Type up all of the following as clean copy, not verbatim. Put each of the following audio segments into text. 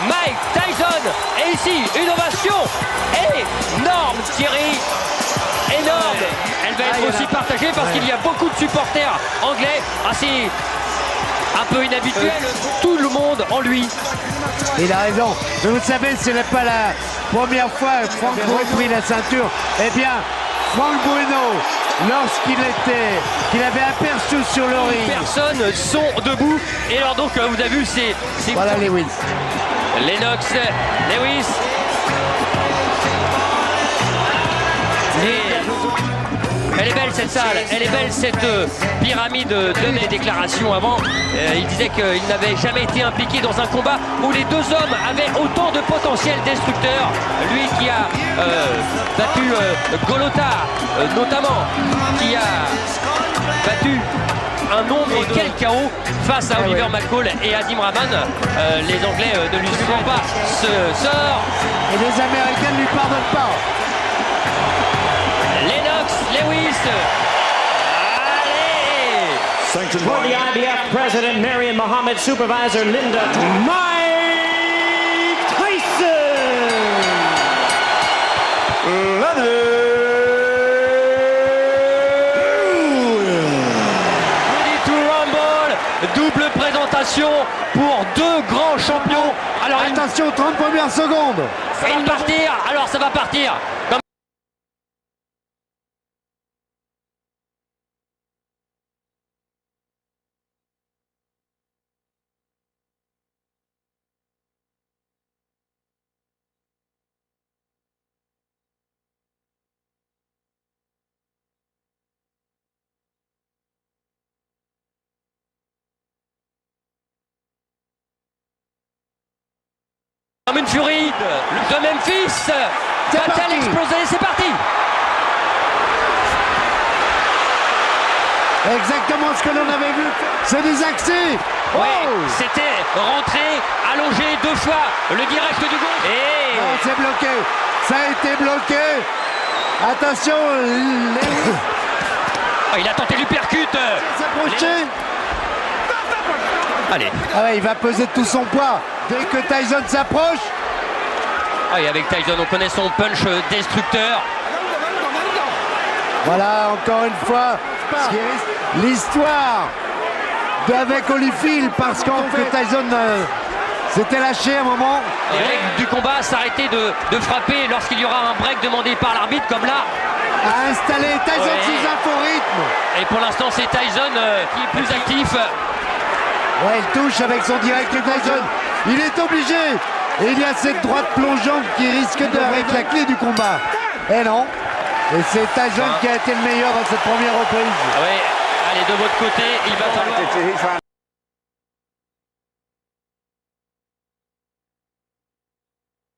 Mike Tyson. Et ici, une ovation énorme, Thierry. Énorme. Elle va être aussi partagée parce qu'il y a beaucoup de supporters anglais. C'est un peu inhabituel. Tout le monde en lui. Il a raison. Mais vous savez, ce n'est pas la première fois que Franck Bruno a pris la ceinture. Eh bien, Franck Bruno, qu'il avait aperçu sur le ring. Personnes sont debout. Et alors donc, vous avez vu, c'est voilà Lewis. Lennox, Lewis. Elle est belle cette salle, elle est belle cette pyramide de mes déclarations avant. Il disait qu'il n'avait jamais été impliqué dans un combat où les deux hommes avaient autant de potentiel destructeur. Lui qui a battu Golota notamment, qui a battu un nombre de quel chaos face à Oliver McCall et Adim Rahman. Les Anglais ne lui suivent pas ce sort. Et les Américains ne lui pardonnent pas. Lennox, Lewis. Allez! For the IBF President Marion Muhammad, Supervisor Linda, Mike Tyson! Ready to Rumble, double présentation pour deux grands champions. Alors attention, 30 premières secondes. Ça va partir, alors ça va partir. Comme une furie de Memphis, va-t-elle exploser? C'est parti! Exactement ce que l'on avait vu, c'est des accès. Oui, c'était rentré, allongé deux fois, le direct du gauche. Et non, c'est bloqué, ça a été bloqué. Attention, il a tenté l'uppercut. S'approcher. Allez. Ah ouais, il va peser de tout son poids dès que Tyson s'approche. Et avec Tyson, on connaît son punch destructeur. Voilà, encore une fois, l'histoire d'avec Holyfield, parce qu'en fait Tyson s'était lâché à un moment. Les règles du combat s'arrêter de frapper lorsqu'il y aura un break demandé par l'arbitre, comme là. A installé Tyson sous un faux rythme. Et pour l'instant, c'est Tyson qui est plus actif. Ouais, il touche avec son direct Tyson. Il est obligé. Et il y a cette droite plongeante qui risque d'être la clé du combat. Et non. Et c'est Tyson qui a été le meilleur dans cette première reprise. Ah ouais, allez, de votre côté, il va falloir...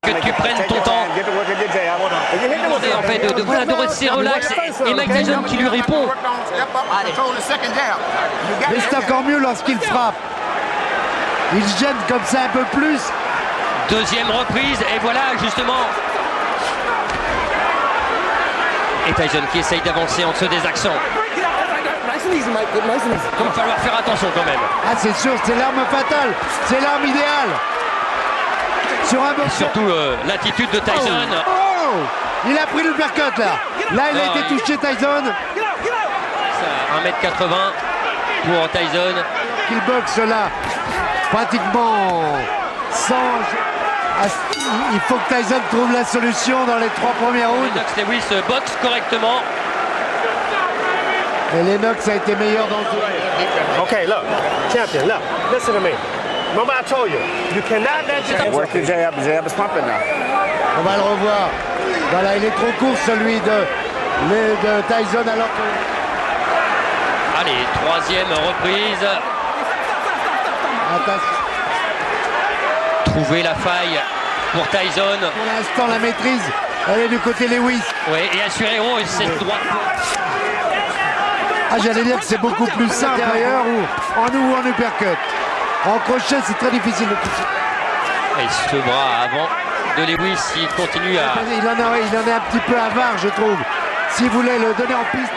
que tu prennes ton temps. En fait, de rester relax. Et Mike Tyson qui lui répond. Mais c'est encore mieux lorsqu'il frappe. Il gêne comme ça un peu plus. Deuxième reprise, et voilà justement. Et Tyson qui essaye d'avancer en dessous des accents. Il va falloir faire attention quand même. Ah, c'est sûr, c'est l'arme fatale. C'est l'arme idéale. Surtout l'attitude de Tyson. Il a pris le uppercut là. Là, il a été touché, Tyson. 1m80 pour Tyson. Qu'il boxe là, pratiquement sans... Il faut que Tyson trouve la solution dans les 3 premiers rounds. Lennox Lewis boxe correctement. Et Lennox a été meilleur dans le jeu. Okay, look, champion, look, listen to me. Remember I told you, you cannot let your... Work your jab is pumping now. On va le revoir. Voilà, il est trop court celui de Tyson alors que... Allez, troisième reprise. Attention. Trouver la faille pour Tyson. Pour l'instant, la maîtrise, elle est du côté Lewis. Oui, et assuré, cette droite. Ah, j'allais dire que c'est beaucoup plus simple intérieur ou en uppercut. En crochet, c'est très difficile de toucher. Et ce bras avant de Lewis, il continue à... Il en est un petit peu avare, je trouve. S'il voulait le donner en piste,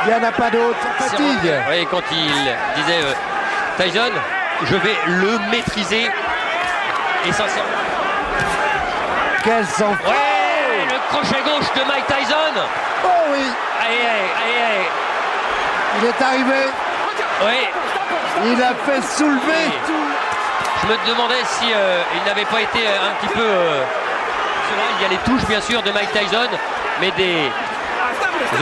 il n'y en a pas d'autre. Fatigue. Oui, quand il disait Tyson, je vais le maîtriser. essentiellement. Quel sang-froid! Ouais, le crochet gauche de Mike Tyson. Oh oui, Aïe, aïe, aïe, il est arrivé, oui. il a fait soulever. Je me demandais si il n'avait pas été un petit peu... cela, il y a les touches bien sûr de Mike Tyson, mais des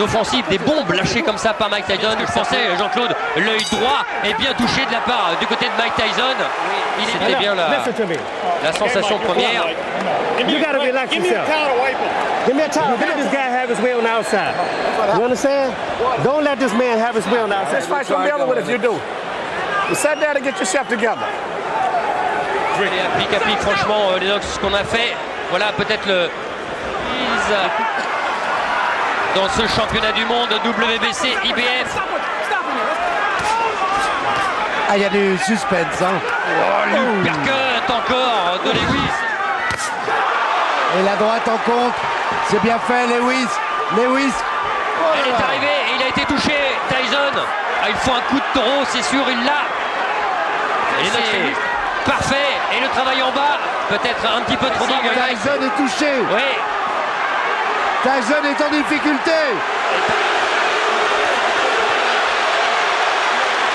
offensives, des bombes lâchées comme ça par Mike Tyson. Je pensais, Jean-Claude, l'œil droit est bien touché de la part du côté de Mike Tyson. Il était bien là. Listen to me. La sensation première. You gotta relax yourself. Give me a towel. Let this guy have his way on the outside. You understand? Don't let this man have his way on the outside. This fight's gonna be over with if you do. You sit down and get yourself together. Et à pic, franchement, Lennox, ce qu'on a fait, voilà peut-être le dans ce championnat du monde WBC IBF. Ah, il y a du suspense, hein. Uppercut encore de Lewis. Et la droite en contre, c'est bien fait, Lewis. Lewis, Elle est arrivée et il a été touché, Tyson. Ah, il faut un coup de taureau, c'est sûr, il l'a. Et c'est parfait. Et le travail en bas, peut-être un petit peu trop long. Tyson est touché. Oui, Tyson est en difficulté.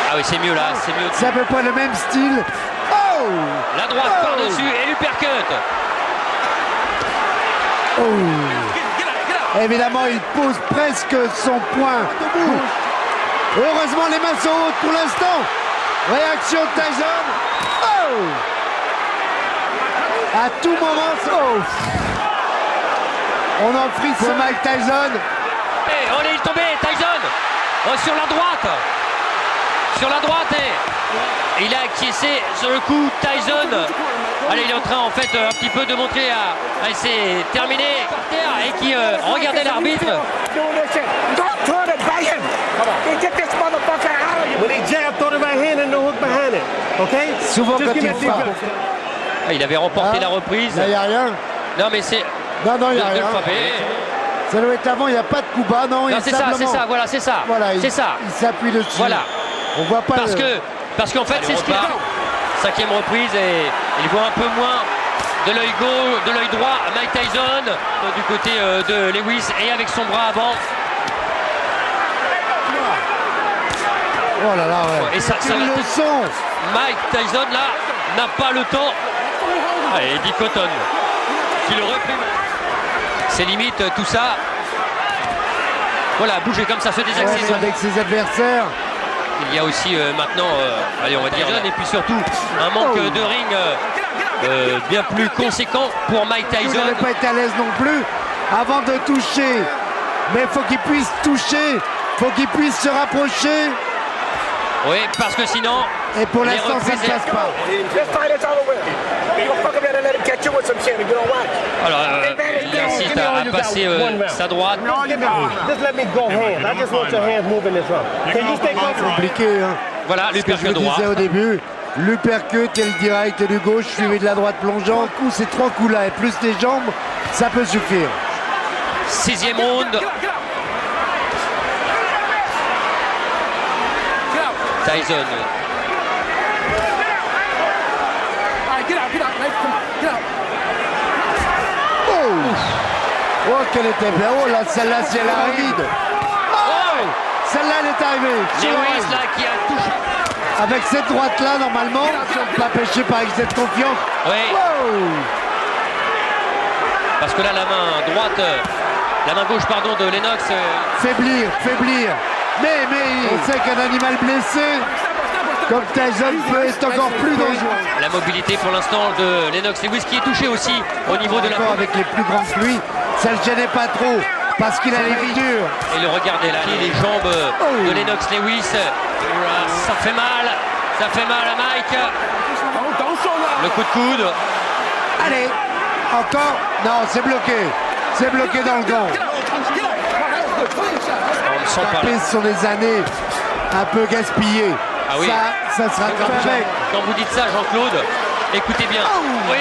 ah oui, c'est mieux là, c'est mieux. C'est à peu près le même style. Oh, La droite par-dessus et l'uppercut. évidemment, il pose presque son poing. Heureusement, les mains sont hautes pour l'instant. Réaction de Tyson. Oh, à tout moment, oh. On en frise pour Mike Tyson. Et on est tombé, Tyson sur la droite. Sur la droite et il a acquiescé sur le coup, Tyson. Allez, il est en train en fait un petit peu de montrer à c'est terminé par terre et qui regardait l'arbitre. Don't throw it by him. Get this motherfucker out of you. When he jab, throw the right hand and the hook behind it. Okay? Souvent Just quand give me il a deep frappe. breath. Ah, il avait remporté Ah, la reprise. Là, il n'y a rien. Non mais c'est Non, il n'y de a le rien. frapper. Ça doit être avant, il n'y a pas de coup bas, non. Non, il c'est ça, simplement- c'est ça, voilà, c'est ça. Voilà, C'est ça. Il s'appuie dessus. Voilà. On voit pas Parce qu'en fait, c'est ce qu'il a. Cinquième reprise et il voit un peu moins de l'œil gauche, de l'œil droit Mike Tyson du côté de Lewis et avec son bras avant. Oh là là, ouais. Et ça Quelle va- leçon. Mike Tyson là n'a pas le temps. Allez, Eddie Cotton qui le reprime. C'est limite tout ça. Voilà, bouger comme ça, se Ouais, désaxer. mais avec ses adversaires. Il y a aussi maintenant, allez, on va dire, et puis surtout un manque de ring bien plus conséquent pour Mike Il Tyson. n'avait pas été à l'aise non plus avant de toucher. Mais il faut qu'il puisse toucher. Il faut qu'il puisse se rapprocher. Oui, parce que sinon, Et pour les l'instant, ça ne reprises- passe pas. This fight is over with. You fuck up and let him catch you with some shit and you don't watch. alors, il incite à passer sa droite. Just let me go hands. I just want your hands moving this round. Can you stay comfortable? Compliqué, hein. Voilà, Ce que je l'uppercut vous droit. disais au début. L'uppercut et le direct du gauche suivi de la droite plongeant. Coup, ces trois coups-là et plus les jambes, ça peut suffire. Sixième round. Tyson. Oh, qu'elle était bien. Oh là, celle-là, c'est la vide. Oh, Celle-là, elle est arrivée. Sur Lewis l'oreille. là qui a touché. Avec cette droite-là, normalement, pas pêché par excès de confiance. Oui, Oh, parce que là, la main droite, la main gauche, pardon, de Lennox. faiblir, faiblir. Mais on sait qu'un animal blessé, comme Tyson, peut être encore plus dangereux. La mobilité pour l'instant de Lennox Lewis qui est touché aussi au niveau de la. Encore avec les plus grands que lui, ça le gênait pas trop parce qu'il a les vies dures. Et le regardez là, les jambes de Lennox Lewis. Ça fait mal à Mike. Le coup de coude. Allez, encore. Non, c'est bloqué. C'est bloqué dans le gant. On ne sent pas. Tapés, ce sont des années un peu gaspillées. Ah oui. Ça sera Quand comme avec. quand vous dites ça, Jean-Claude, écoutez bien. Oui.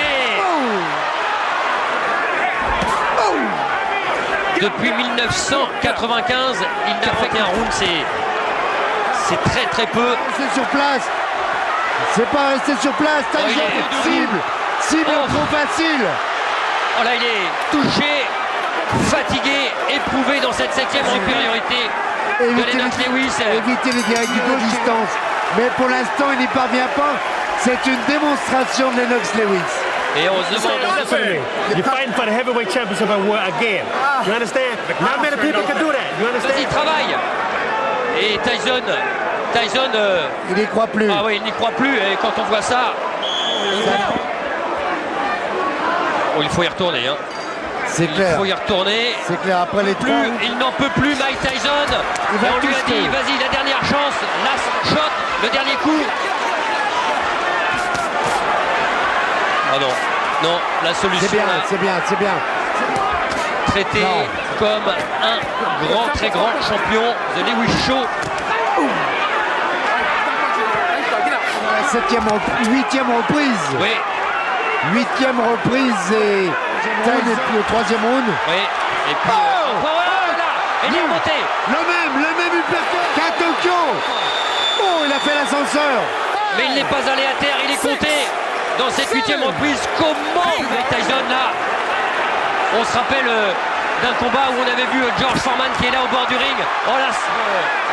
Depuis 1995, il n'a fait qu'un round. C'est très très peu. C'est sur place. C'est pas resté sur place. Oh, il Tyson est cible. Cible trop facile. Oh là, il est touché, fatigué, éprouvé dans cette 7e supériorité de Lennox Lewis. Éviter les directs du coup distance. Mais pour l'instant, il n'y parvient pas. C'est une démonstration de Lennox Lewis. Et on se demande. Listen to me. You're fighting for the heavyweight championship again. You understand? Not many people can do that. You Vas-y, understand? travaille. Et Tyson, Il n'y croit plus. ah oui, il n'y croit plus. Et quand on voit ça, oh, il faut y retourner. Hein. C'est Il clair. faut y retourner. C'est clair. Après les Plus, trois, il n'en peut plus, Mike Tyson. Il va Et on lui a tester. dit, vas-y, la dernière chance, last shot, le dernier coup. Ah non, non, la solution c'est bien, là, c'est bien, c'est bien. traité Non. comme un grand, très grand champion, The Lewis Show. Huitième reprise. Oui, Huitième reprise et le troisième round. oui. Et puis, Oh là, il est remonté. Le même uppercut qu'à Tokyo. Oh, il a fait l'ascenseur. Mais il n'est pas allé à terre, il est compté dans cette 8e reprise. Comment Mike Tyson là? On se rappelle d'un combat où on avait vu George Foreman qui est là au bord du ring. Oh là,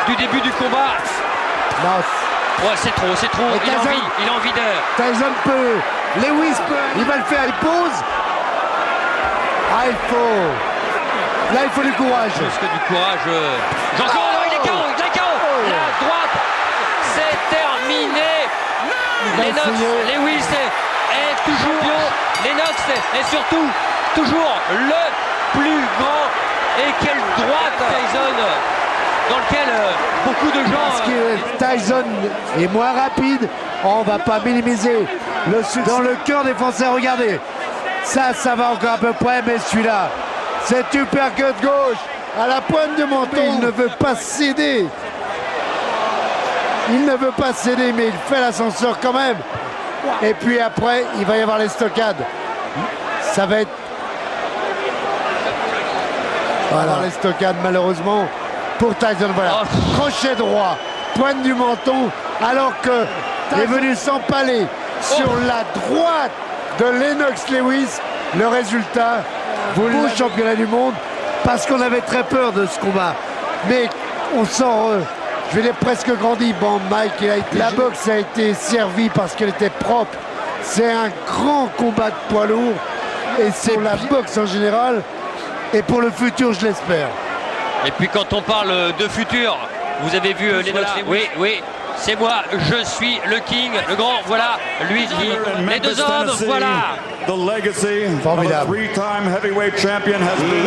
du début du combat. Non, Ouais, c'est trop, c'est trop. Et Il a Tyson- envie, il a envie de. Tyson peut. Lewis peut. Il va le faire, il pose. Ah, il faut. Là, il faut du courage. Plus que du courage. Jean-Claude, il est KO, il est KO. La droite, c'est terminé. va Lennox essayer. Lewis est toujours champion. Lennox est surtout toujours le plus grand. Et quelle droite Tyson, dans lequel beaucoup de gens. Parce que Tyson est moins rapide, on va pas minimiser le succès. Dans le cœur des Français, regardez. Ça va encore à peu près, mais celui-là, cet uppercut gauche à la pointe de menton, il ne veut pas céder. Il ne veut pas céder, mais il fait l'ascenseur quand même. Et puis après, il va y avoir les stockades. Ça va être... Voilà, les stockades, malheureusement, pour Tyson. Voilà, crochet droit, pointe du menton, alors que est venu s'empaler sur la droite de Lennox Lewis. Le résultat, vous le championnat du monde, parce qu'on avait très peur de ce combat. Mais on sent, je vais dire presque grandi. Bon, Mike, la boxe a été servie parce qu'elle était propre. C'est un grand combat de poids lourd. Et c'est pour la boxe en général. Et pour le futur, je l'espère. Et puis quand on parle de futur, vous avez vu Lennox Lewis. Oui, oui, c'est moi, je suis le king, le grand, voilà, lui qui... Les deux hommes, voilà. The legacy of a Formidable. three-time heavyweight champion has been